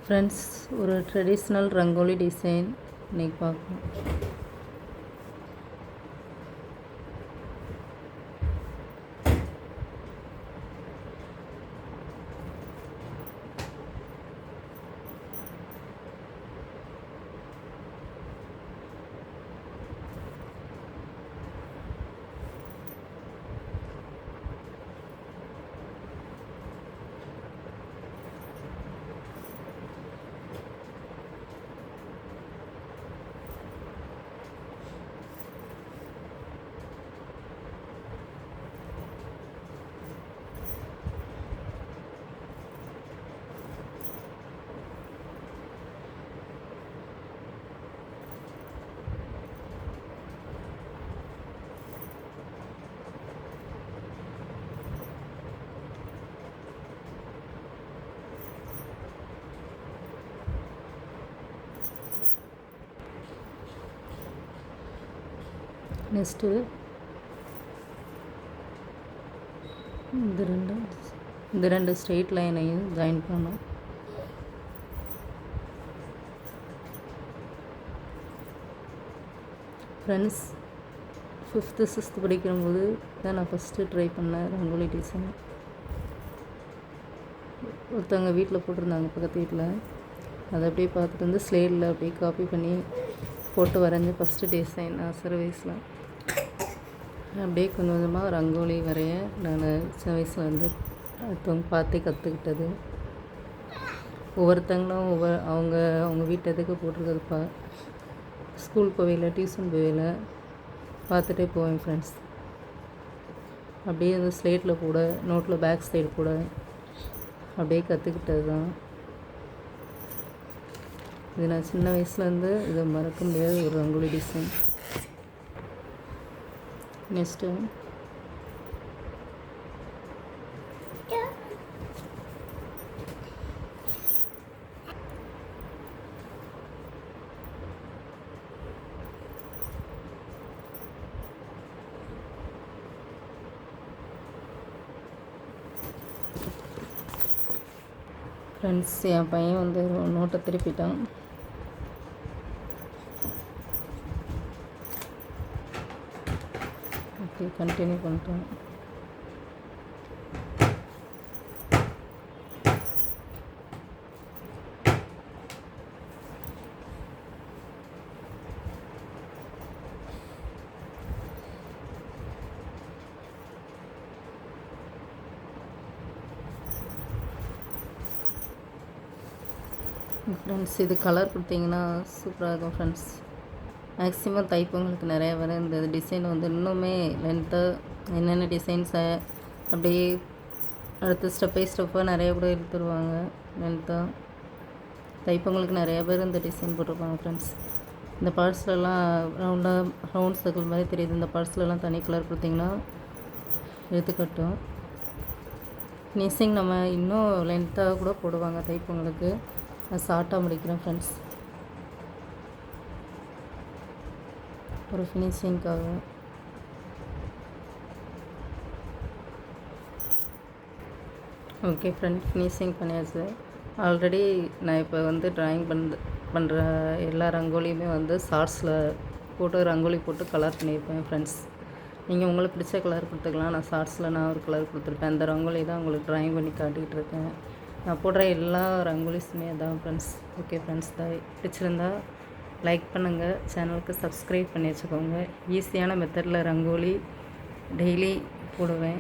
Friends, ஒரு traditional rangoli design இன்றைக்கி பார்க்கணும். நெக்ஸ்ட்டு இந்த ரெண்டு ஸ்ட்ரெயிட் லைனையும் ஜாயின் பண்ணணும். ஃப்ரெண்ட்ஸ், 5th 6th படிக்கும்போது தான் நான் ஃபஸ்ட்டு ட்ரை பண்ணேன் ரங்கோலி டிசைன். ஒருத்தவங்க வீட்டில் போட்டிருந்தாங்க, பக்கத்து வீட்டில். அதை அப்படியே பார்த்துட்டு வந்து ஸ்லேட்டில் அப்படியே காப்பி பண்ணி போட்டு வரைஞ்சி ஃபஸ்ட்டு டிசைன் நான் சிறு வயசில். அப்படியே கொஞ்சம் கொஞ்சமாக ரங்கோலி வரைய நான் சின்ன வயசில் வந்து அடுத்தவங்க பார்த்தே கற்றுக்கிட்டது. ஒவ்வொருத்தங்களும் அவங்க வீட்டு எதுக்கு போட்டிருக்கிறதுப்பா. ஸ்கூல் போவையில், டியூஷன் போவையில் பார்த்துட்டே போவேன் ஃப்ரெண்ட்ஸ். அப்படியே அந்த ஸ்லேட்டில் கூட, நோட்டில் பேக் சைடு கூட அப்படியே கற்றுக்கிட்டது தான். இது நான் சின்ன வயசுலேருந்து இதை மறக்க முடியாத ஒரு ரங்கோலி டிசைன். நெக்ஸ்ட்டு ஃப்ரெண்ட்ஸ், என் பையன் வந்து நோட்டை திருப்பிட்டான். ஓகே, கண்டினியூ பண்ணிட்டோம். ஃப்ரெண்ட்ஸ், இது கலர் கொடுத்தீங்கன்னா சூப்பராக இருக்கும் ஃப்ரெண்ட்ஸ். மேக்ஸிமம் தைப்பவங்களுக்கு நிறைய வர இந்த டிசைன் வந்து இன்னுமே லென்த்தாக என்னென்ன டிசைன்ஸை அப்படியே அடுத்த ஸ்டெப் பை ஸ்டெப்பாக நிறைய கூட எடுத்துருவாங்க. லென்த்தாக தைப்பவங்களுக்கு நிறைய பேர் இந்த டிசைன் போட்டிருப்பாங்க ஃப்ரெண்ட்ஸ். இந்த பார்ட்ஸ்லலாம் ரவுண்ட் சர்க்கிள் மாதிரி தெரியுது. இந்த பார்ட்ஸ்லலாம் தனி கலர் கொடுத்திங்கன்னா எடுத்துக்கட்டும். ஃபினிஷிங் நம்ம இன்னும் லென்த்தாக கூட போடுவாங்க தைப்பவங்களுக்கு. நான் ஷார்ட்டாக முடிக்கிறேன் ஃப்ரெண்ட்ஸ், ஒரு ஃபினிஷிங்காக. ஓகே ஃப்ரெண்ட், ஃபினிஷிங் பண்ணியாச்சு. ஆல்ரெடி நான் இப்போ வந்து ட்ராயிங் பண்ணுற எல்லா ரங்கோலியுமே வந்து ஷார்ட்ஸில் போட்டு ரங்கோலி போட்டு கலர் பண்ணியிருப்பேன் ஃப்ரெண்ட்ஸ். நீங்கள் உங்களுக்கு பிடிச்ச கலர் கொடுத்துக்கலாம். நான் ஷார்ட்ஸில் நான் ஒரு கலர் கொடுத்துருப்பேன். அந்த ரங்கோலி தான் உங்களுக்கு ட்ராயிங் பண்ணி காட்டிகிட்டு இருக்கேன். நான் போடுற எல்லா ரங்கோலிஸுமே அதான் ஃப்ரெண்ட்ஸ். ஓகே ஃப்ரெண்ட்ஸ், பிடிச்சிருந்தா லைக் பண்ணுங்கள், சேனலுக்கு சப்ஸ்கிரைப் பண்ணி வச்சுக்கோங்க. ஈஸியான மெத்தடில் ரங்கோலி டெய்லி போடுவேன்.